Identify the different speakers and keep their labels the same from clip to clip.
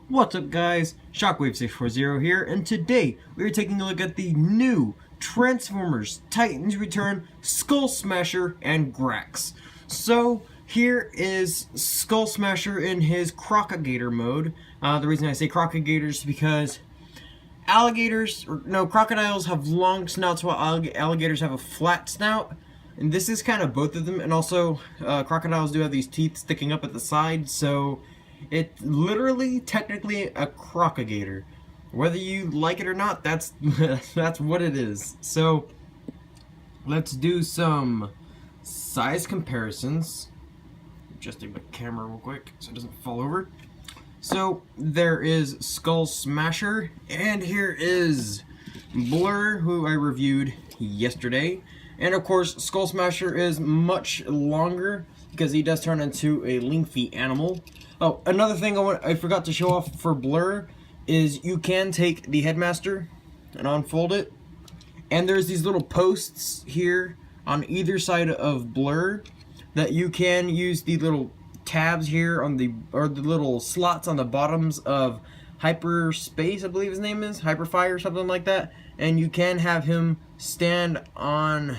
Speaker 1: What's up guys, Shockwave640 here, and today we are taking a look at the new Transformers Titans Return Skull Smasher and GRAX. So here is Skull Smasher in his Crocagator mode. The reason I say Crocagator is because crocodiles have long snouts while alligators have a flat snout. And this is kind of both of them, and also crocodiles do have these teeth sticking up at the side, so it's literally, technically, a crocagator. Whether you like it or not, that's that's what it is. So let's do some size comparisons. Adjusting my camera real quick so it doesn't fall over. So there is Skull Smasher, and here is Blur, who I reviewed yesterday. And of course, Skull Smasher is much longer because he does turn into a lengthy animal. Oh, another thing I forgot to show off for Blur is you can take the headmaster and unfold it. And there's these little posts here on either side of Blur that you can use the little tabs here on the little slots on the bottoms of Hyperspace, I believe his name is, Hyperfire, something like that. And you can have him stand on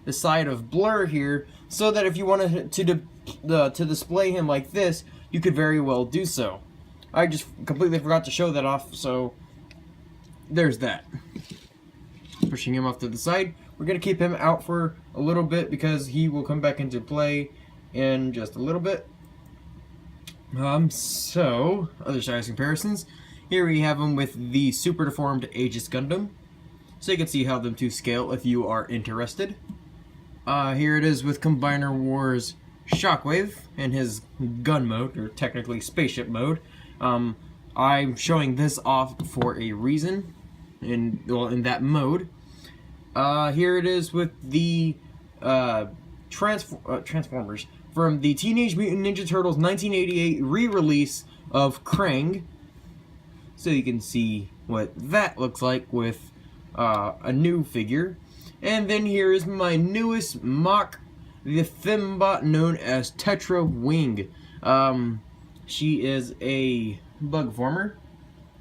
Speaker 1: the side of Blur here, so that if you wanted to display him like this, you could very well do so. I just completely forgot to show that off, so there's that. Pushing him off to the side. We're going to keep him out for a little bit because he will come back into play in just a little bit. So, other size comparisons. Here we have him with the super deformed Aegis Gundam. So you can see how them two scale if you are interested. Here it is with Combiner Wars Shockwave in his gun mode, or technically spaceship mode. I'm showing this off for a reason, in that mode. Here it is with the Transformers from the Teenage Mutant Ninja Turtles 1988 re-release of Krang. So you can see what that looks like with a new figure. And then here is my newest mock, the Fembot known as Tetra Wing. She is a bug former.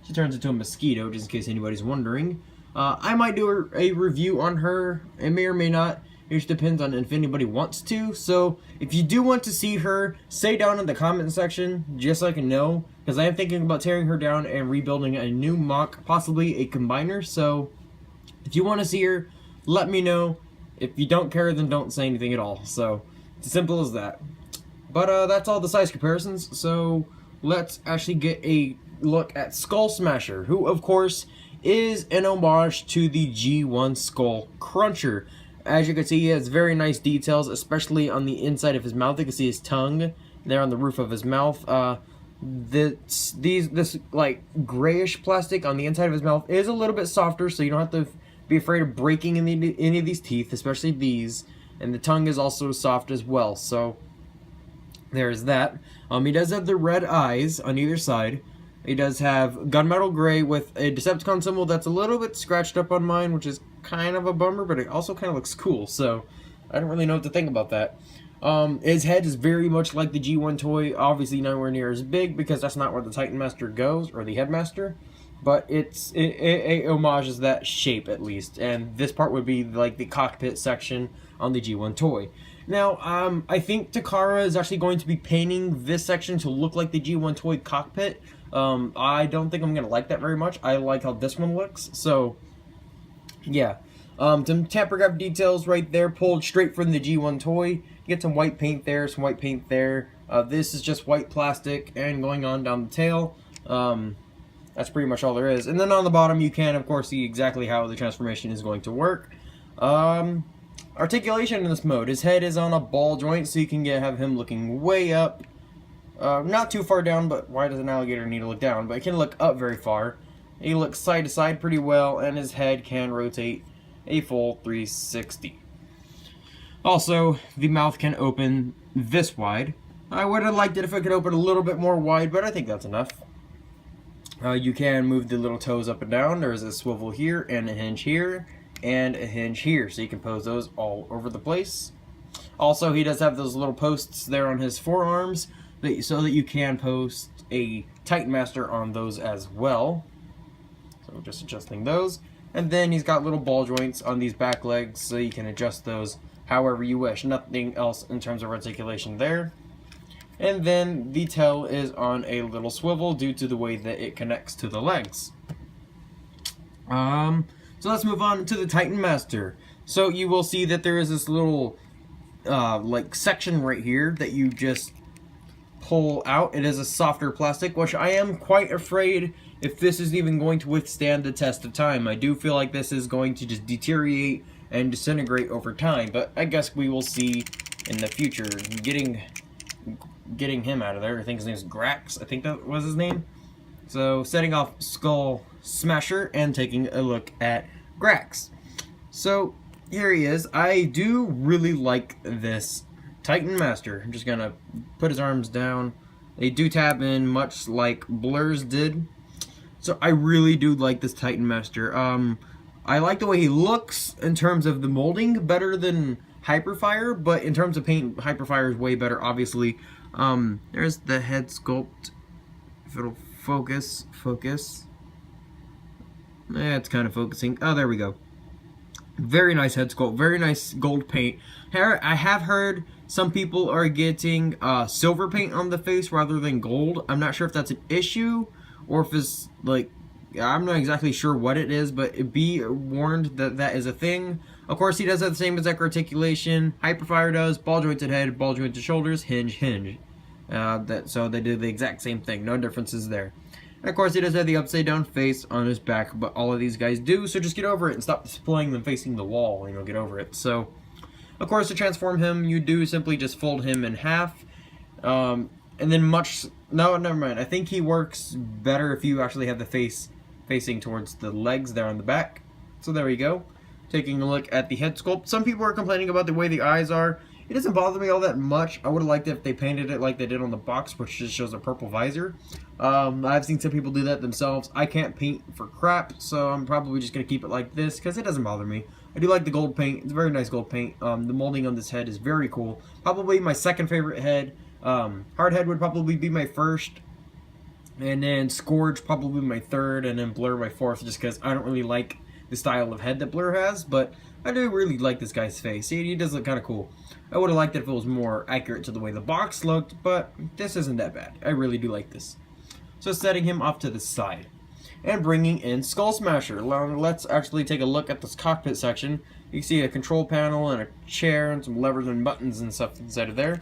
Speaker 1: She turns into a mosquito, just in case anybody's wondering. I might do a review on her. It may or may not. It just depends on if anybody wants to. So if you do want to see her, say down in the comment section, just so I can know. Because I am thinking about tearing her down and rebuilding a new mock, possibly a combiner. So if you want to see her, let me know. If you don't care, then don't say anything at all. So it's as simple as that. But that's all the size comparisons. So let's actually get a look at Skull Smasher, who of course is an homage to the G1 Skull Cruncher. As you can see, he has very nice details, especially on the inside of his mouth. You can see his tongue there on the roof of his mouth. This like grayish plastic on the inside of his mouth is a little bit softer, so you don't have to be afraid of breaking any of these teeth, especially these. And the tongue is also soft as well, so there's that. He does have the red eyes on either side. He does have gunmetal gray with a Decepticon symbol that's a little bit scratched up on mine, which is kind of a bummer, but it also kind of looks cool, so I don't really know what to think about that. His head is very much like the G1 toy, obviously nowhere near as big because that's not where the Titan Master goes, or the Headmaster, but it homages that shape at least, and this part would be like the cockpit section on the G1 toy. Now, I think Takara is actually going to be painting this section to look like the G1 toy cockpit. I don't think I'm going to like that very much. I like how this one looks, so yeah. Some tamper-graph details right there, pulled straight from the G1 toy. You get some white paint there, some white paint there. This is just white plastic and going on down the tail. That's pretty much all there is. And then on the bottom, you can, of course, see exactly how the transformation is going to work. Articulation in this mode. His head is on a ball joint, so you can have him looking way up. Not too far down, but why does an alligator need to look down? But it can look up very far. He looks side to side pretty well, and his head can rotate a full 360. Also, the mouth can open this wide. I would have liked it if it could open a little bit more wide, but I think that's enough. You can move the little toes up and down. There's a swivel here, and a hinge here, and a hinge here, so you can pose those all over the place. Also, he does have those little posts there on his forearms so that you can post a Titan Master on those as well. So just adjusting those. And then he's got little ball joints on these back legs, so you can adjust those however you wish. Nothing else in terms of articulation there. And then the tail is on a little swivel due to the way that it connects to the legs. So let's move on to the Titan Master. So you will see that there is this little like section right here that you just pull out. It is a softer plastic, which I am quite afraid if this is even going to withstand the test of time. I do feel like this is going to just deteriorate and disintegrate over time, but I guess we will see in the future. Getting him out of there. I think his name is GRAX. I think that was his name. So setting off SKULLSMASHER and taking a look at GRAX. So here he is. I do really like this Titan Master. I'm just gonna put his arms down. They do tab in much like Blur's did. So I really do like this Titan Master. I like the way he looks in terms of the molding better than Hyperfire, but in terms of paint, Hyperfire is way better, obviously. There's the head sculpt. If it'll focus. It's kind of focusing. Oh, there we go. Very nice head sculpt. Very nice gold paint. I have heard some people are getting silver paint on the face rather than gold. I'm not sure if that's an issue or if it's like, I'm not exactly sure what it is, but be warned that that is a thing. Of course, he does have the same exact articulation. Hyperfire does. Ball jointed head, ball jointed shoulders, hinge. So they do the exact same thing. No differences there. And of course, he does have the upside down face on his back, but all of these guys do. So just get over it and stop displaying them facing the wall, and you'll get over it. So, of course, to transform him, you do simply just fold him in half. And then no, never mind. I think he works better if you actually have the face facing towards the legs there on the back. So there we go. Taking a look at the head sculpt. Some people are complaining about the way the eyes are. It doesn't bother me all that much. I would have liked it if they painted it like they did on the box, which just shows a purple visor. I've seen some people do that themselves. I can't paint for crap, so I'm probably just going to keep it like this because it doesn't bother me. I do like the gold paint. It's a very nice gold paint. The molding on this head is very cool. Probably my second favorite head. Hardhead would probably be my first. And then Scourge probably my third, and then Blur my fourth, just because I don't really like the style of head that Blur has, but I do really like this guy's face. He does look kind of cool. I would have liked it if it was more accurate to the way the box looked, but this isn't that bad. I really do like this. So setting him off to the side and bringing in SKULLSMASHER. Let's actually take a look at this cockpit section. You can see a control panel and a chair and some levers and buttons and stuff inside of there.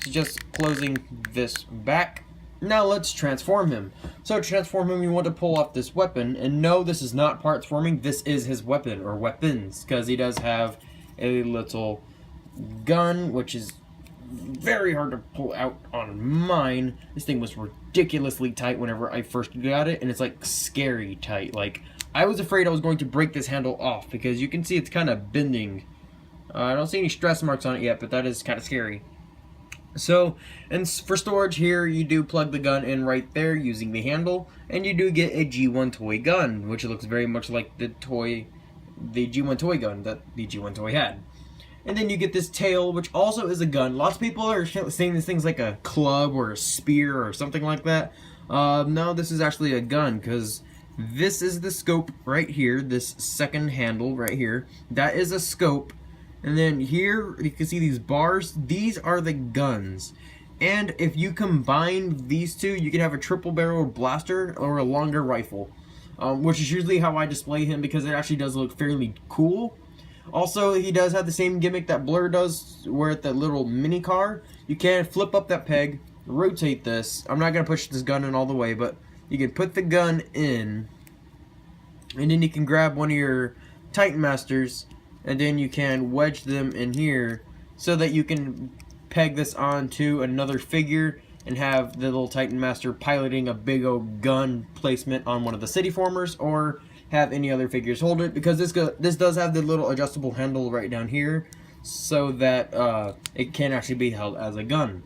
Speaker 1: So just closing this back. Now let's transform him. So to transform him, you want to pull off this weapon, and no, this is not parts forming, this is his weapon, or weapons, because he does have a little gun, which is very hard to pull out on mine. This thing was ridiculously tight whenever I first got it, and it's like scary tight. Like, I was afraid I was going to break this handle off, because you can see it's kind of bending. I don't see any stress marks on it yet, but that is kind of scary. So, and for storage here, you do plug the gun in right there using the handle, and you do get a G1 toy gun, which looks very much like the G1 toy gun that the G1 toy had. And then you get this tail, which also is a gun. Lots of people are saying this thing's like a club or a spear or something like that. No, this is actually a gun, because this is the scope right here, this second handle right here. That is a scope. And then here, you can see these bars. These are the guns. And if you combine these two, you can have a triple-barreled blaster or a longer rifle. Which is usually how I display him, because it actually does look fairly cool. Also, he does have the same gimmick that Blur does, where at that little mini car, you can flip up that peg, rotate this. I'm not going to push this gun in all the way, but you can put the gun in, and then you can grab one of your Titan Masters, and then you can wedge them in here so that you can peg this onto another figure and have the little Titan Master piloting a big old gun placement on one of the city formers, or have any other figures hold it, because this does have the little adjustable handle right down here so that it can actually be held as a gun.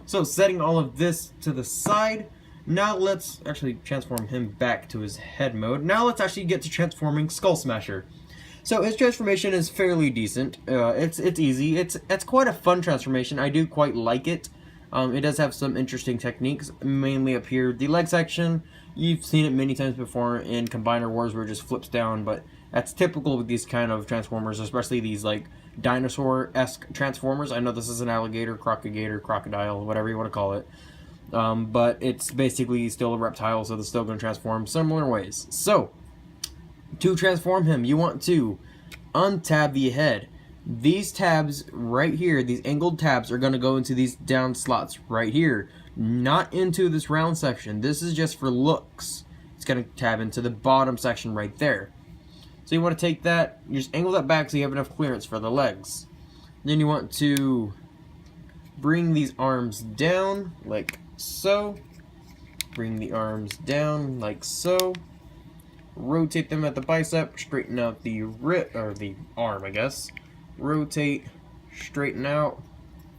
Speaker 1: So setting all of this to the side, now let's actually transform him back to his head mode. Now let's actually get to transforming SKULLSMASHER. So his transformation is fairly decent. It's easy. It's quite a fun transformation. I do quite like it. It does have some interesting techniques, mainly up here. The leg section, you've seen it many times before in Combiner Wars where it just flips down, but that's typical with these kind of Transformers, especially these like dinosaur-esque Transformers. I know this is an alligator, crocodile, whatever you want to call it. But it's basically still a reptile, so they're still going to transform similar ways. So, to transform him, you want to untab the head. These tabs right here, these angled tabs, are going to go into these down slots right here, not into this round section. This is just for looks. It's going to tab into the bottom section right there. So you want to take that, you just angle that back so you have enough clearance for the legs. Then you want to bring these arms down like so. Bring the arms down like so. Rotate them at the bicep, straighten out the the arm, I guess. Rotate, straighten out,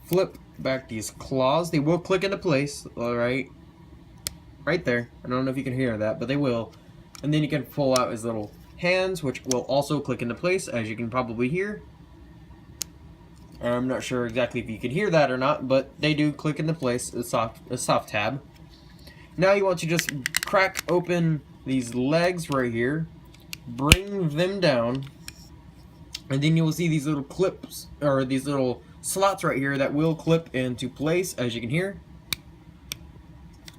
Speaker 1: flip back these claws. They will click into place, alright? Right there. I don't know if you can hear that, but they will. And then you can pull out his little hands, which will also click into place, as you can probably hear. I'm not sure exactly if you can hear that or not, but they do click into place, a soft tab. Now you want to just crack open these legs right here, bring them down, and then you will see these little clips, or these little slots right here that will clip into place, as you can hear,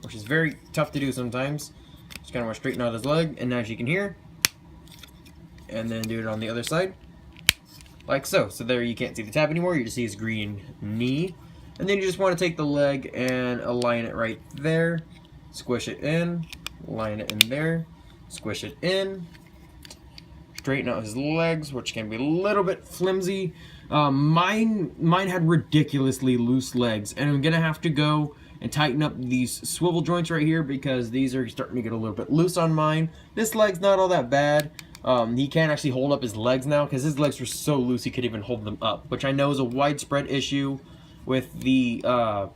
Speaker 1: which is very tough to do sometimes. Just kind of want to straighten out his leg, and as you can hear, and then do it on the other side, like so. So there you can't see the tab anymore, you just see his green knee. And then you just want to take the leg and align it right there, squish it in, line it in there, squish it in, straighten out his legs, which can be a little bit flimsy. Mine had ridiculously loose legs, and I'm gonna have to go and tighten up these swivel joints right here because these are starting to get a little bit loose on mine. This leg's not all that bad. He can't actually hold up his legs now because his legs were so loose he could even hold them up, which I know is a widespread issue with the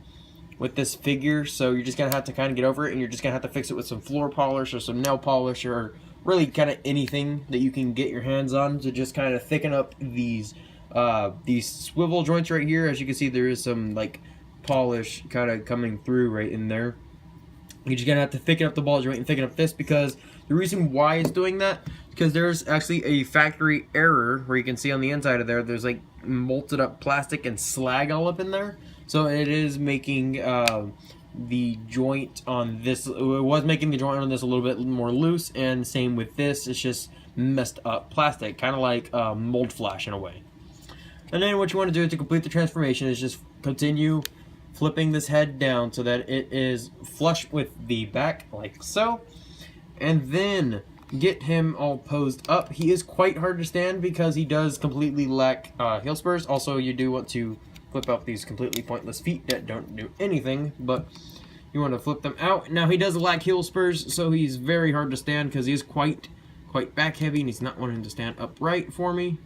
Speaker 1: with this figure. So you're just gonna have to kind of get over it, and you're just gonna have to fix it with some floor polish or some nail polish or really kind of anything that you can get your hands on to just kind of thicken up these swivel joints right here. As you can see, there is some like polish kind of coming through right in there. You're just gonna have to thicken up the ball joint and thicken up this, because the reason why it's doing that, because there's actually a factory error where you can see on the inside of there's like molted up plastic and slag all up in there. So it is making the joint on this, it was making the joint on this a little bit more loose, and same with this, it's just messed up plastic, kind of like mold flash in a way. And then what you want to do to complete the transformation is just continue flipping this head down so that it is flush with the back, like so. And then get him all posed up. He is quite hard to stand because he does completely lack heel spurs. Also, you do want to flip out these completely pointless feet that don't do anything, but you want to flip them out. Now, he does lack heel spurs, so he's very hard to stand because he is quite back heavy, and he's not wanting to stand upright for me.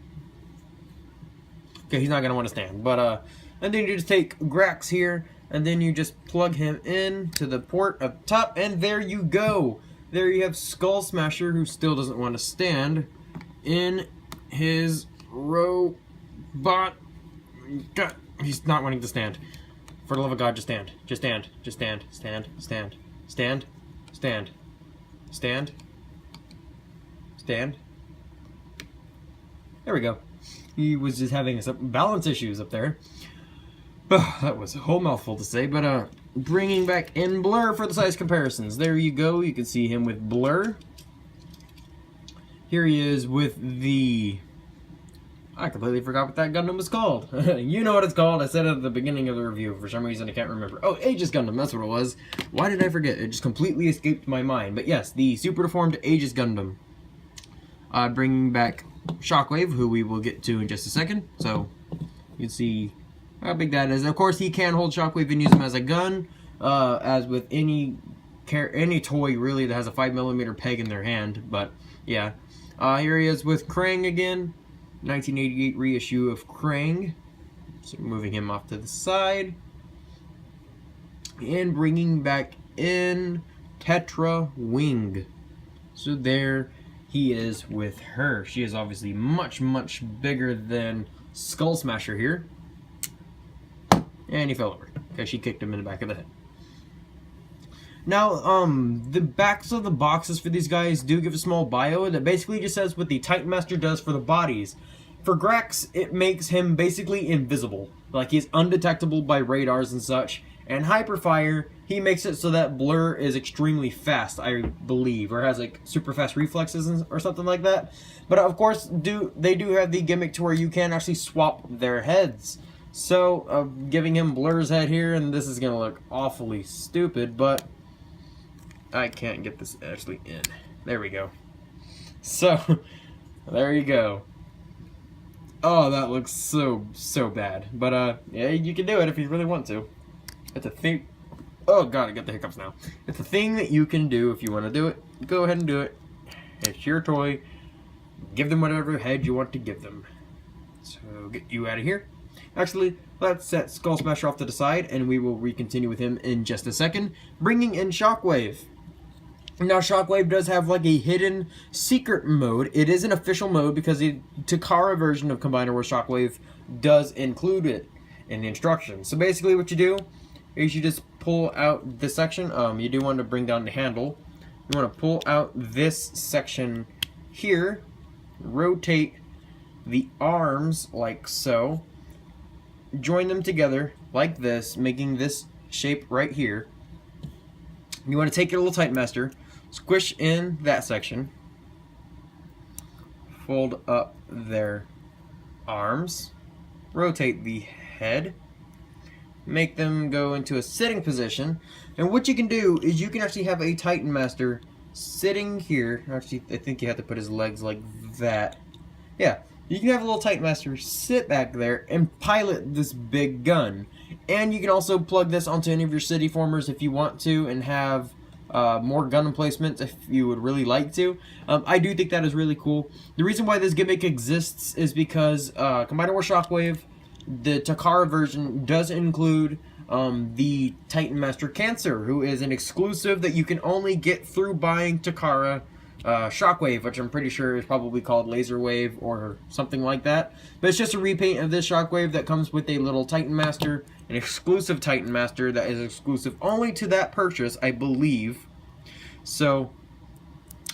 Speaker 1: Okay, he's not going to want to stand, but and then you just take GRAX here, and then you just plug him in to the port up top, and there you go. There you have SKULLSMASHER, who still doesn't want to stand, in his robot. God, he's not wanting to stand. For the love of God, just stand. Just stand. Just stand. Stand. Stand. Stand. Stand. Stand. Stand. There we go. He was just having some balance issues up there. That was a whole mouthful to say, but bringing back in blur for the size comparisons. There you go. You can see him with blur. Here he is with the... I completely forgot what that Gundam was called. You know what it's called. I said it at the beginning of the review. For some reason, I can't remember. Oh, Aegis Gundam. That's what it was. Why did I forget? It just completely escaped my mind. But yes, the super deformed Aegis Gundam. Bringing back Shockwave, who we will get to in just a second. So, you can see how big that is. Of course, he can hold Shockwave and use him as a gun, as with any toy really that has a 5mm peg in their hand. But yeah, here he is with Krang again, 1988 reissue of Krang. So moving him off to the side, and bringing back in Tetra Wing. So there he is with her. She is obviously much bigger than SKULLSMASHER here. And he fell over because she kicked him in the back of the head. Now, the backs of the boxes for these guys do give a small bio that basically just says what the Titan Master does for the bodies. For Grax, it makes him basically invisible. Like, he's undetectable by radars and such. And Hyperfire, he makes it so that Blur is extremely fast, I believe, or has like super fast reflexes or something like that. But of course, they do have the gimmick to where you can actually swap their heads. So, giving him Blur's head here, and this is going to look awfully stupid, but I can't get this actually in. There we go. So, there you go. Oh, that looks so bad. But, yeah, you can do it if you really want to. It's a thing. Oh, God, I got the hiccups now. It's a thing that you can do if you want to do it. Go ahead and do it. It's your toy. Give them whatever head you want to give them. So, get you out of here. Actually, let's set SKULLSMASHER off to the side, and we will recontinue with him in just a second, bringing in Shockwave. Now, Shockwave does have like a hidden secret mode. It is an official mode because the Takara version of Combiner Wars Shockwave does include it in the instructions. So basically what you do is you just pull out this section. You do want to bring down the handle. You want to pull out this section here, rotate the arms like so, join them together like this, making this shape right here. You want to take your little Titan Master, squish in that section, fold up their arms, rotate the head, make them go into a sitting position, and what you can do is you can actually have a Titan Master sitting here. Actually, I think you have to put his legs like that. Yeah, you can have a little Titan Master sit back there and pilot this big gun. And you can also plug this onto any of your city formers if you want to, and have more gun emplacements if you would really like to. I do think that is really cool. The reason why this gimmick exists is because Combiner Wars Shockwave, the Takara version, does include the Titan Master Cancer, who is an exclusive that you can only get through buying Takara Shockwave, which I'm pretty sure is probably called Laser Wave or something like that. But it's just a repaint of this Shockwave that comes with a little Titan Master, an exclusive Titan Master that is exclusive only to that purchase, I believe. So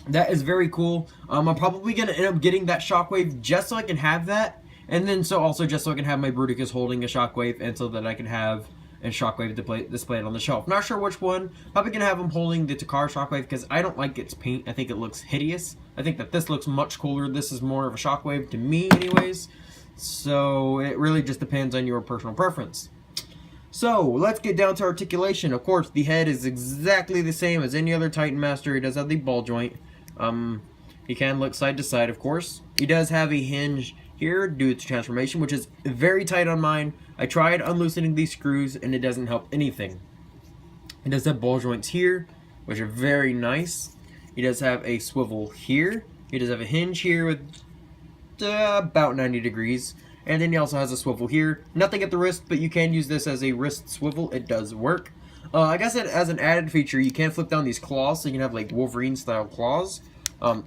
Speaker 1: that is very cool. I'm probably going to end up getting that Shockwave just so I can have that. And then also just so I can have my Bruticus holding a Shockwave, and so that I can have a Shockwave displayed on the shelf. Not sure which one. Probably going to have him holding the Takara Shockwave because I don't like its paint. I think it looks hideous. I think that this looks much cooler. This is more of a Shockwave to me anyways. So it really just depends on your personal preference. So let's get down to articulation. Of course, the head is exactly the same as any other Titan Master. He does have the ball joint. He can look side to side, of course. He does have a hinge here due to transformation, which is very tight on mine. I tried unloosening these screws and it doesn't help anything. He does have ball joints here, which are very nice. He does have a swivel here. He does have a hinge here with about 90 degrees. And then he also has a swivel here. Nothing at the wrist, but you can use this as a wrist swivel. It does work. I guess as an added feature, you can flip down these claws, so you can have like Wolverine style claws.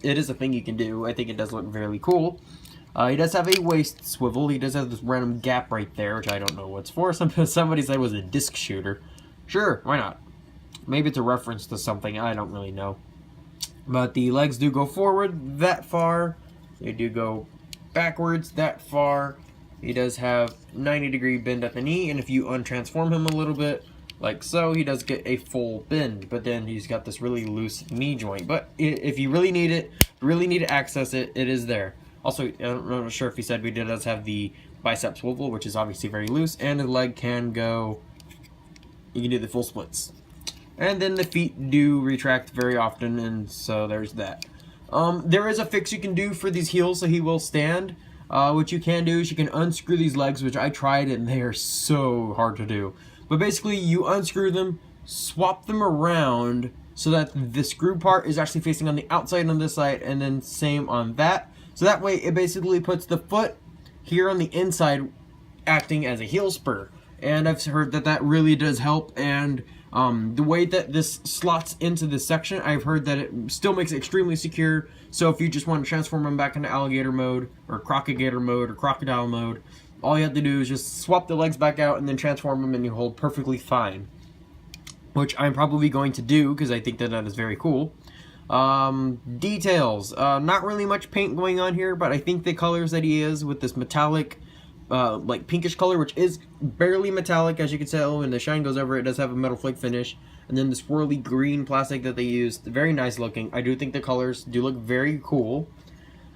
Speaker 1: It is a thing you can do. I think it does look very cool. He does have a waist swivel. He does have this random gap right there, which I don't know what's for. Somebody said it was a disc shooter. Sure, why not? Maybe it's a reference to something. I don't really know. But the legs do go forward that far. They do go backwards that far. He does have 90-degree bend at the knee, and if you untransform him a little bit, like so, he does get a full bend. But then he's got this really loose knee joint. But if you really need it, really need to access it, it is there. Also, I'm not sure if he said, we does have the bicep swivel, which is obviously very loose, and the leg can go, you can do the full splits. And then the feet do retract very often, and so there's that. There is a fix you can do for these heels so he will stand. What you can do is you can unscrew these legs, which I tried and they are so hard to do. But basically, you unscrew them, swap them around so that the screw part is actually facing on the outside on this side, and then same on that. So that way, it basically puts the foot here on the inside, acting as a heel spur. And I've heard that that really does help. And the way that this slots into this section, I've heard that it still makes it extremely secure. So if you just want to transform them back into alligator mode, or crocagator mode, or crocodile mode, all you have to do is just swap the legs back out and then transform them and you hold perfectly fine. Which I'm probably going to do because I think that is very cool. Details. Not really much paint going on here, but I think the colors that he is with this metallic, like pinkish color, which is barely metallic as you can tell, when the shine goes over it does have a metal flake finish. And then the swirly green plastic that they used, very nice looking. I do think the colors do look very cool.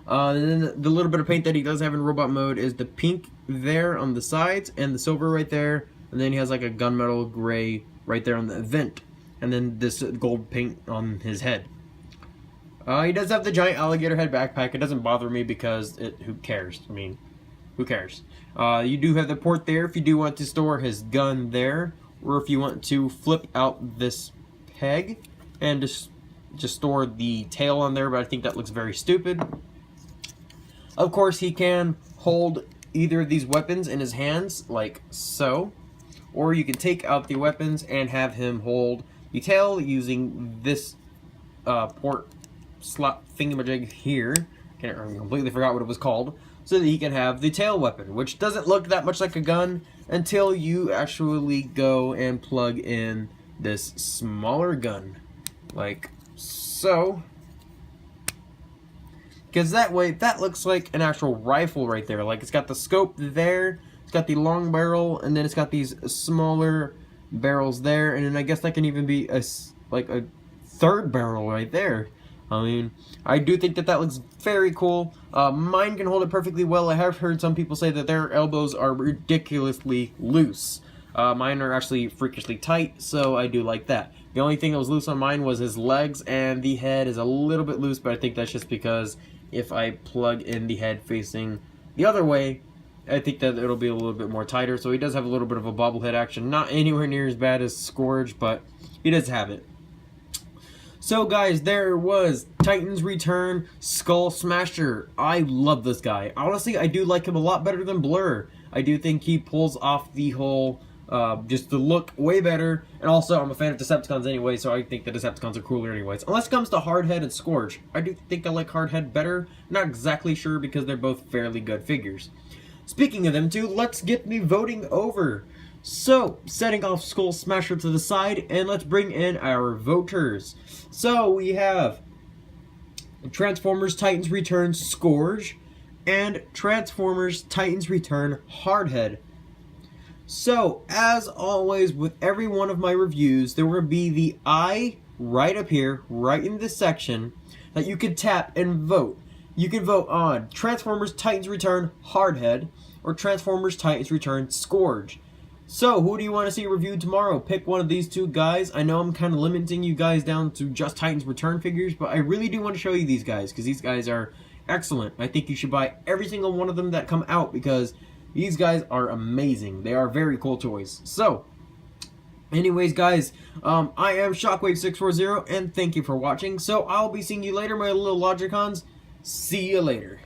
Speaker 1: And then the little bit of paint that he does have in robot mode is the pink there on the sides and the silver right there. And then he has like a gunmetal gray right there on the vent. And then this gold paint on his head. He does have the giant alligator head backpack. It doesn't bother me because who cares? I mean, who cares? You do have the port there if you do want to store his gun there. Or if you want to flip out this peg and just store the tail on there, but I think that looks very stupid. Of course, he can hold either of these weapons in his hands, like so. Or you can take out the weapons and have him hold the tail using this port slot thingamajig here. I completely forgot what it was called. So that he can have the tail weapon, which doesn't look that much like a gun until you actually go and plug in this smaller gun, like so. Because that way, that looks like an actual rifle right there. Like it's got the scope there, it's got the long barrel, and then it's got these smaller barrels there, and then I guess that can even be like a third barrel right there. I mean, I do think that looks very cool. Mine can hold it perfectly well. I have heard some people say that their elbows are ridiculously loose. Mine are actually freakishly tight, so I do like that. The only thing that was loose on mine was his legs, and the head is a little bit loose, but I think that's just because if I plug in the head facing the other way, I think that it'll be a little bit more tighter. So he does have a little bit of a bobblehead action. Not anywhere near as bad as Scourge, but he does have it. So guys, there was Titans Return Skull Smasher. I love this guy. Honestly, I do like him a lot better than Blur. I do think he pulls off the whole, just the look way better. And also, I'm a fan of Decepticons anyway, so I think the Decepticons are cooler anyways. Unless it comes to Hardhead and Scourge. I do think I like Hardhead better. Not exactly sure because they're both fairly good figures. Speaking of them two, let's get the voting over. So, setting off Skull Smasher to the side, and let's bring in our voters. So, we have Transformers Titans Return Scourge, and Transformers Titans Return Hardhead. So, as always, with every one of my reviews, there will be the eye right up here, right in this section, that you can tap and vote. You can vote on Transformers Titans Return Hardhead, or Transformers Titans Return Scourge. So, who do you want to see reviewed tomorrow? Pick one of these two guys. I know I'm kind of limiting you guys down to just Titans Return figures, but I really do want to show you these guys, because these guys are excellent. I think you should buy every single one of them that come out, because these guys are amazing. They are very cool toys. So, anyways, guys, I am Shockwave640, and thank you for watching. So, I'll be seeing you later, my little Logicons. See you later.